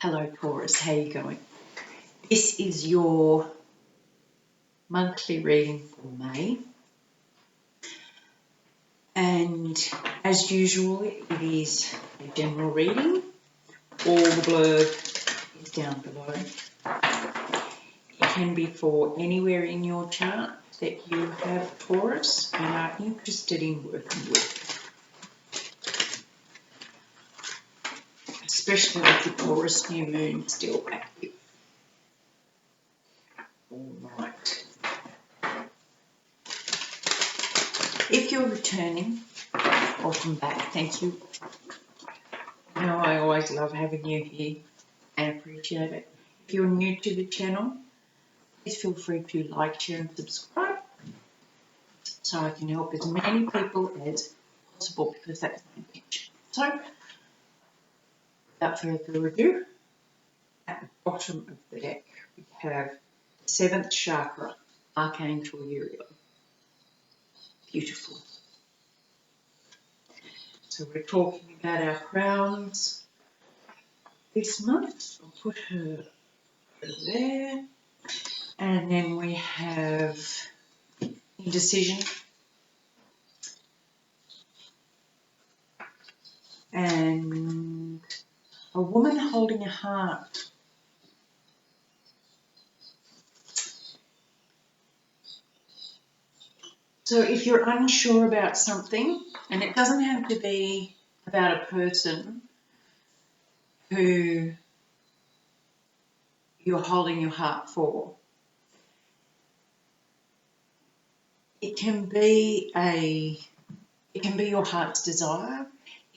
Hello Taurus, how you going? This is your monthly reading for May, and as usual it is a general reading. All the blurb is down below. It can be for anywhere in your chart that you have Taurus and are interested in working with, especially with the Taurus new moon still active. All right. If you're returning, welcome back. Thank you. You know, I always love having you here and appreciate it. If you're new to the channel, please feel free to like, share and subscribe so I can help as many people as possible, because that's my intention. So, without further ado, at the bottom of the deck we have the 7th chakra, Archangel Uriel. Beautiful. So we're talking about our crowns this month. I'll put her over there. And then we have indecision and a woman holding a heart. So if you're unsure about something, and it doesn't have to be about a person who you're holding your heart for, it can be your heart's desire,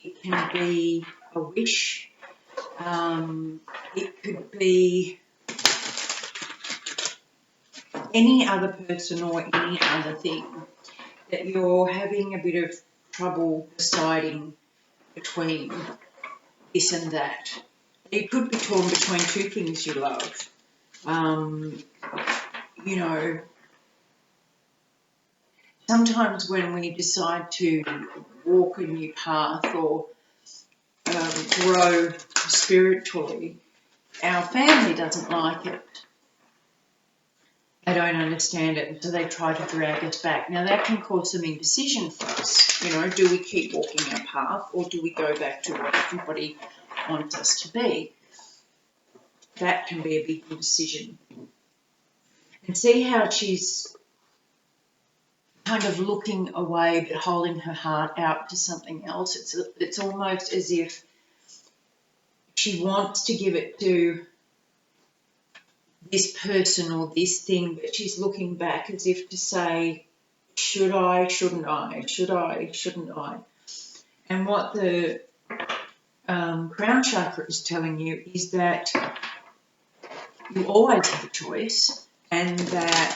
it can be a wish, it could be any other person or any other thing that you're having a bit of trouble deciding between this and that. You could be torn between two things you love. You know, sometimes when we decide to walk a new path or grow spiritually, our family doesn't like it. They don't understand it, and so they try to drag us back. Now that can cause some indecision for us. You know, do we keep walking our path, or do we go back to what everybody wants us to be? That can be a big decision. And see how she's kind of looking away but holding her heart out to something else. It's almost as if she wants to give it to this person or this thing, but she's looking back as if to say, should I, shouldn't I, should I, shouldn't I? And what the crown chakra is telling you is that you always have a choice, and that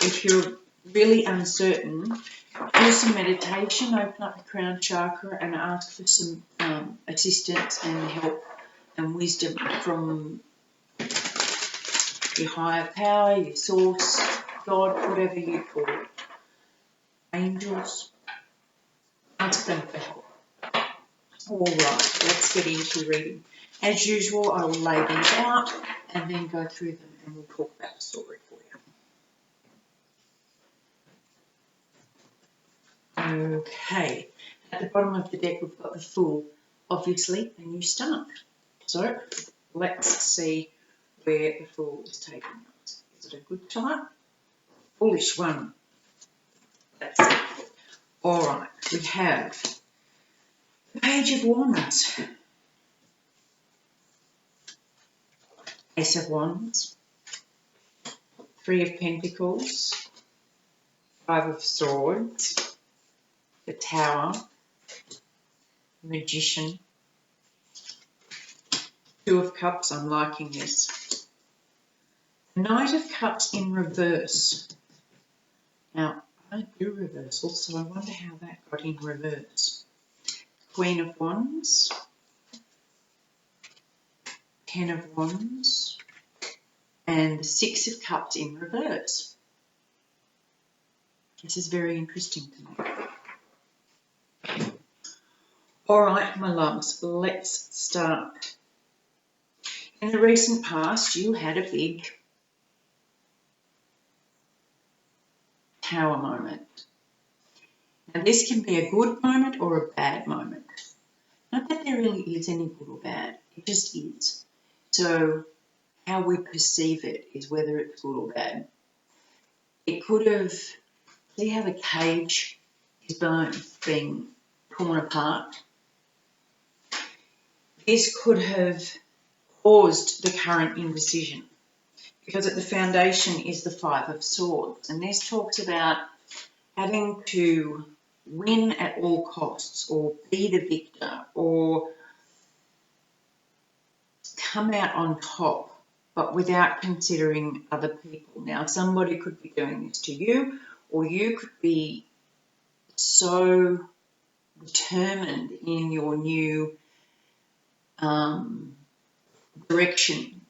if you're really uncertain, do some meditation, open up the crown chakra and ask for some assistance and help and wisdom from your higher power, your source, God, whatever you call it. Angels, ask them for help. All right, let's get into reading. As usual, I will lay these out and then go through them and we'll talk about the story for you. Okay, at the bottom of the deck we've got the Fool, obviously a new start. So let's see where the Fool is taking us. Is it a good chart? Foolish one. Let's see. All right, we have the Page of Wands, Ace of Wands, Three of Pentacles, Five of Swords, the Tower, Magician, Two of Cups. I'm liking this. Knight of Cups in reverse. Now, I don't do reversals, so I wonder how that got in reverse. Queen of Wands, Ten of Wands, and the Six of Cups in reverse. This is very interesting to me. All right, my loves, let's start. in the recent past, you had a big Tower moment. Now, this can be a good moment or a bad moment. Not that there really is any good or bad, it just is. So how we perceive it is whether it's good or bad. It could have, see how the cage is being torn apart? This could have caused the current indecision, because at the foundation is the Five of Swords, and this talks about having to win at all costs, or be the victor, or come out on top, but without considering other people. Now, somebody could be doing this to you, or you could be so determined in your new direction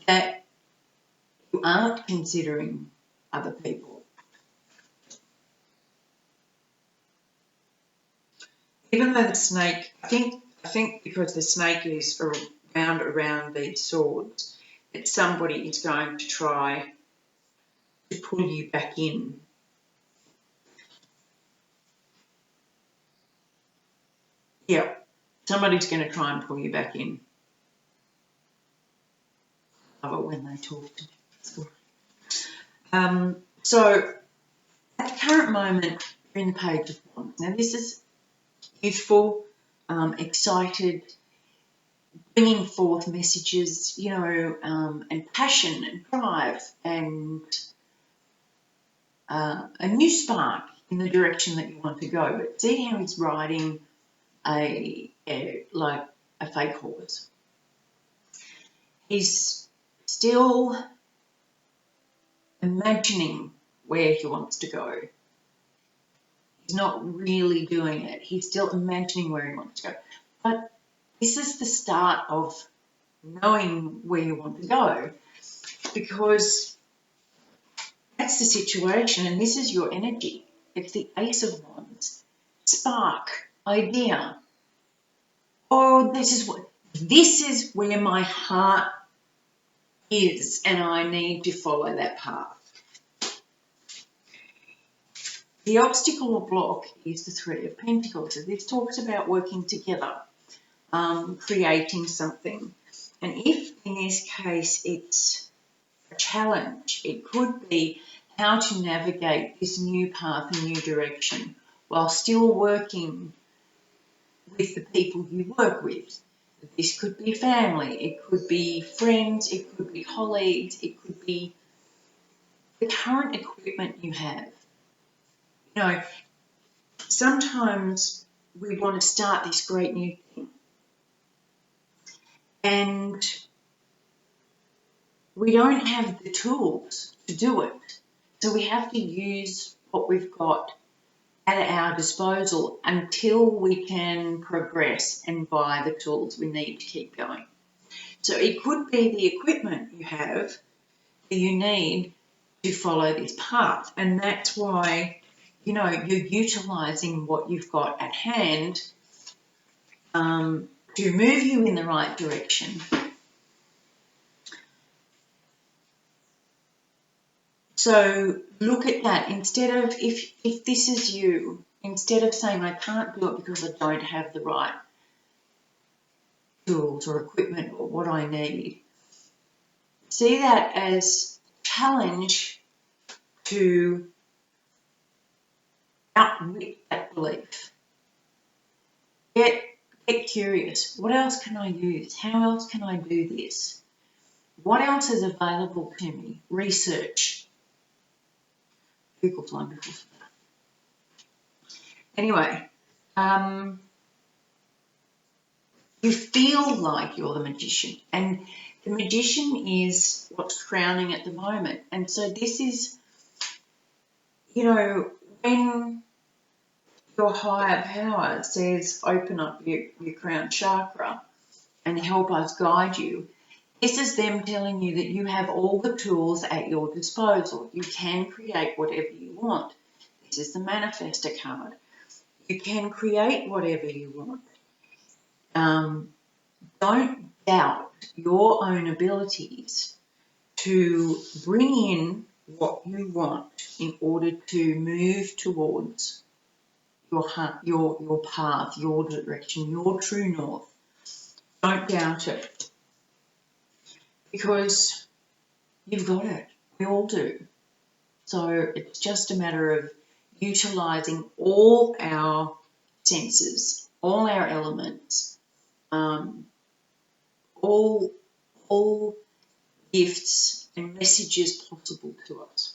that you aren't considering other people. Even though the snake, I think because the snake is around these swords, that somebody is going to try to pull you back in. Yeah, somebody's going to try and pull you back in. I love it when they talk to me. So at the current moment, you're in the Page of Wands. Now this is youthful, excited, bringing forth messages, and passion and drive and a new spark in the direction that you want to go. But see how he's riding like a fake horse. He's still imagining where he wants to go. He's not really doing it. He's still imagining where he wants to go. But this is the start of knowing where you want to go, because that's the situation, and this is your energy. It's the Ace of Wands. Spark, idea. Oh, this is where my heart is, and I need to follow that path. The obstacle or block is the Three of Pentacles. So this talks about working together, creating something. And if in this case it's a challenge, it could be how to navigate this new path and new direction while still working with the people you work with. This could be family, it could be friends, it could be colleagues, it could be the current equipment you have. Sometimes we want to start this great new thing, and we don't have the tools to do it. So we have to use what we've got at our disposal until we can progress and buy the tools we need to keep going. So it could be the equipment you have that you need to follow this path, and that's why you're utilising what you've got at hand to move you in the right direction. So look at that. Instead of, if this is you, instead of saying I can't do it because I don't have the right tools or equipment or what I need, see that as a challenge to outwit that belief. Get curious. What else can I use? How else can I do this? What else is available to me? Research. Google's wonderful for that. Anyway, you feel like you're the magician, and the magician is what's crowning at the moment. And so this is, when your higher power says open up your crown chakra and help us guide you, this is them telling you that you have all the tools at your disposal. You can create whatever you want. This is the manifestor card. You can create whatever you want. Don't doubt your own abilities to bring in what you want in order to move towards your heart, your path, your direction, your true north. Don't doubt it, because you've got it. We all do. So it's just a matter of utilizing all our senses, all our elements, all gifts and messages possible to us.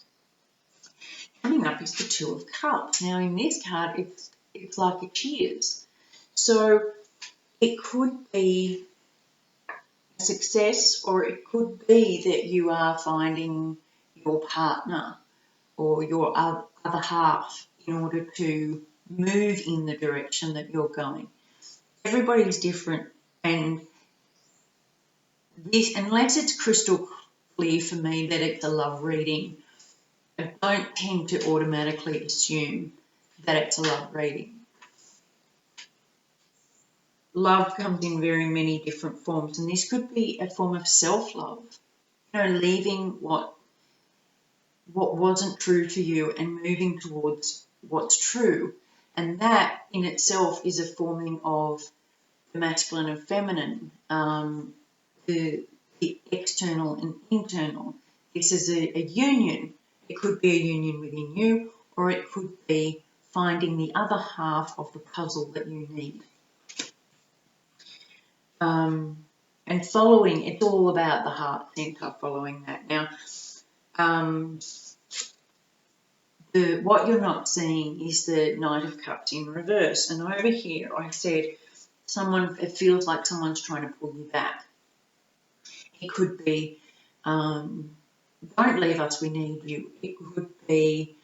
Coming up is the Two of Cups. Now in this card, it's like a cheers. So it could be a success, or it could be that you are finding your partner or your other half in order to move in the direction that you're going. Everybody's different, and this, unless it's crystal clear for me that it's a love reading, I don't tend to automatically assume that it's a love reading. Love comes in very many different forms, and this could be a form of self-love. Leaving what wasn't true to you and moving towards what's true. And that in itself is a forming of the masculine and feminine, the external and internal. This is a union. It could be a union within you, or it could be finding the other half of the puzzle that you need. And following, it's all about the heart center, following that. Now, what you're not seeing is the Knight of Cups in reverse. And over here, I said, it feels like someone's trying to pull you back. It could be, don't leave us, we need you. It could be,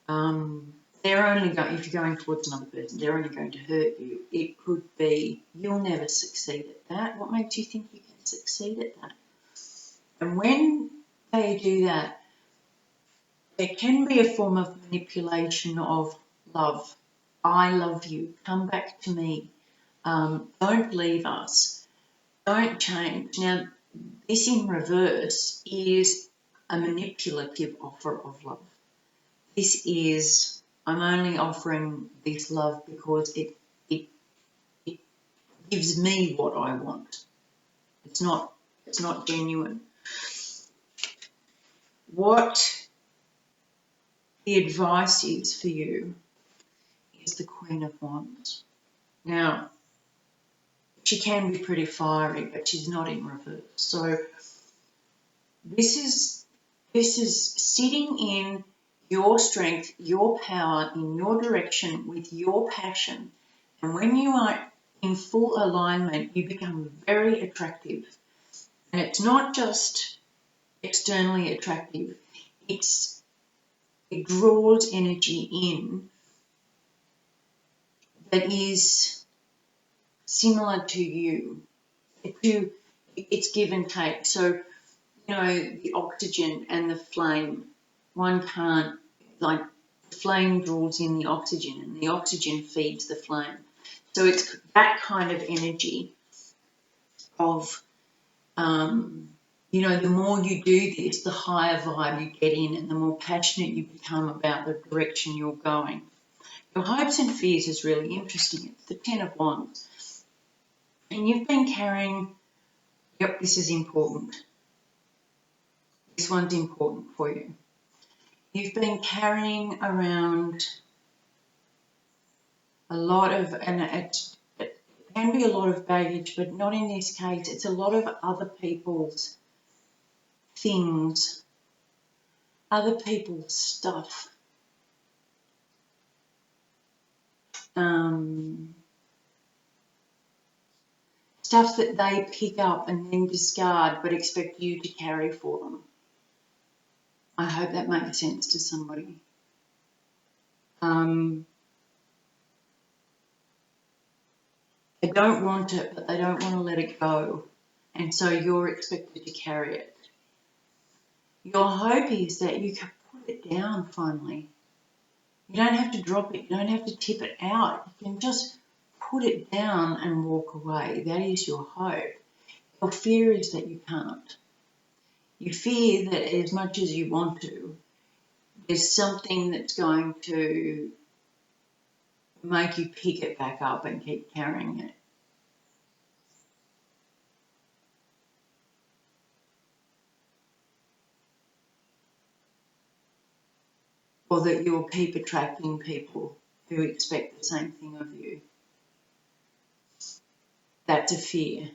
they're only going, if you're going towards another person, they're only going to hurt you. It could be, you'll never succeed at that. What makes you think you can succeed at that? And when they do that, there can be a form of manipulation of love. I love you. Come back to me. Don't leave us. Don't change. Now, this in reverse is a manipulative offer of love. This is, I'm only offering this love because it gives me what I want. It's not genuine. What the advice is for you is the Queen of Wands. Now, she can be pretty fiery, but she's not in reverse. So this is sitting in your strength, your power, in your direction, with your passion. And when you are in full alignment, you become very attractive. And it's not just externally attractive. It draws energy in that is similar to you. It's give and take. So, the oxygen and the flame, one can't, like, the flame draws in the oxygen and the oxygen feeds the flame. So it's that kind of energy of, the more you do this, the higher vibe you get in and the more passionate you become about the direction you're going. Your hopes and fears is really interesting. It's the Ten of Wands. And you've been carrying, this is important. This one's important for you. You've been carrying around a lot of, and it can be a lot of baggage, but not in this case. It's a lot of other people's things, other people's stuff. Stuff that they pick up and then discard but expect you to carry for them. I hope that makes sense to somebody. They don't want it, but they don't want to let it go. And so you're expected to carry it. Your hope is that you can put it down finally. You don't have to drop it. You don't have to tip it out. You can just put it down and walk away. That is your hope. Your fear is that you can't. You fear that as much as you want to, there's something that's going to make you pick it back up and keep carrying it. Or that you'll keep attracting people who expect the same thing of you. That's a fear.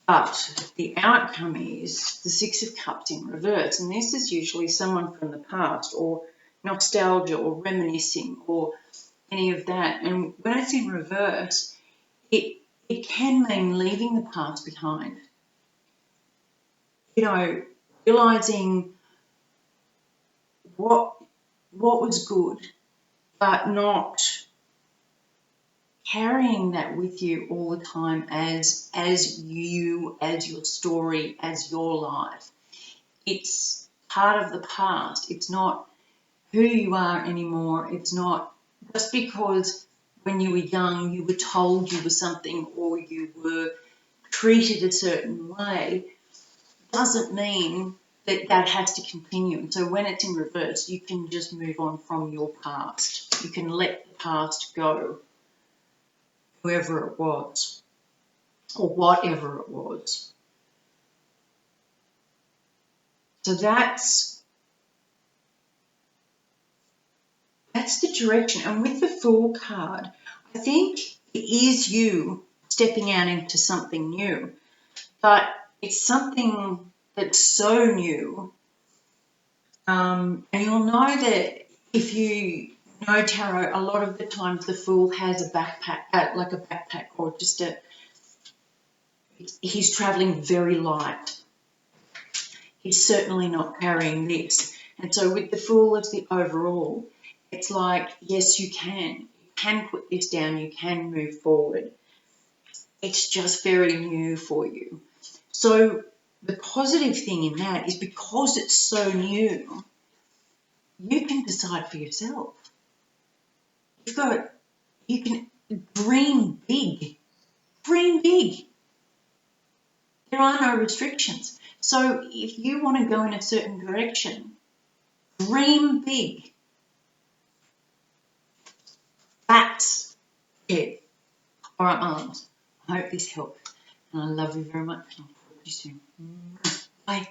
But the outcome is the Six of Cups in reverse. And this is usually someone from the past, or nostalgia, or reminiscing, or any of that. And when it's in reverse, it can mean leaving the past behind. You know, realising what was good, but not carrying that with you all the time as you, as your story, as your life. It's part of the past. It's not who you are anymore. It's not just because when you were young you were told you were something or you were treated a certain way, doesn't mean that has to continue. And so when it's in reverse, you can just move on from your past. You can let the past go, whoever it was or whatever it was. So that's the direction. And with the Fool card, I think it is you stepping out into something new, but it's something that's so new. And you'll know that if you know tarot, a lot of the times the Fool has a backpack, like a backpack, or just he's traveling very light. He's certainly not carrying this. And so with the Fool as the overall, it's like, yes, you can put this down, you can move forward. It's just very new for you. So the positive thing in that is because it's so new, you can decide for yourself. You can dream big. Dream big. There are no restrictions. So if you want to go in a certain direction, dream big. That's it. All right, my loves. I hope this helped. And I love you very much. And I'll talk to you soon. Bye.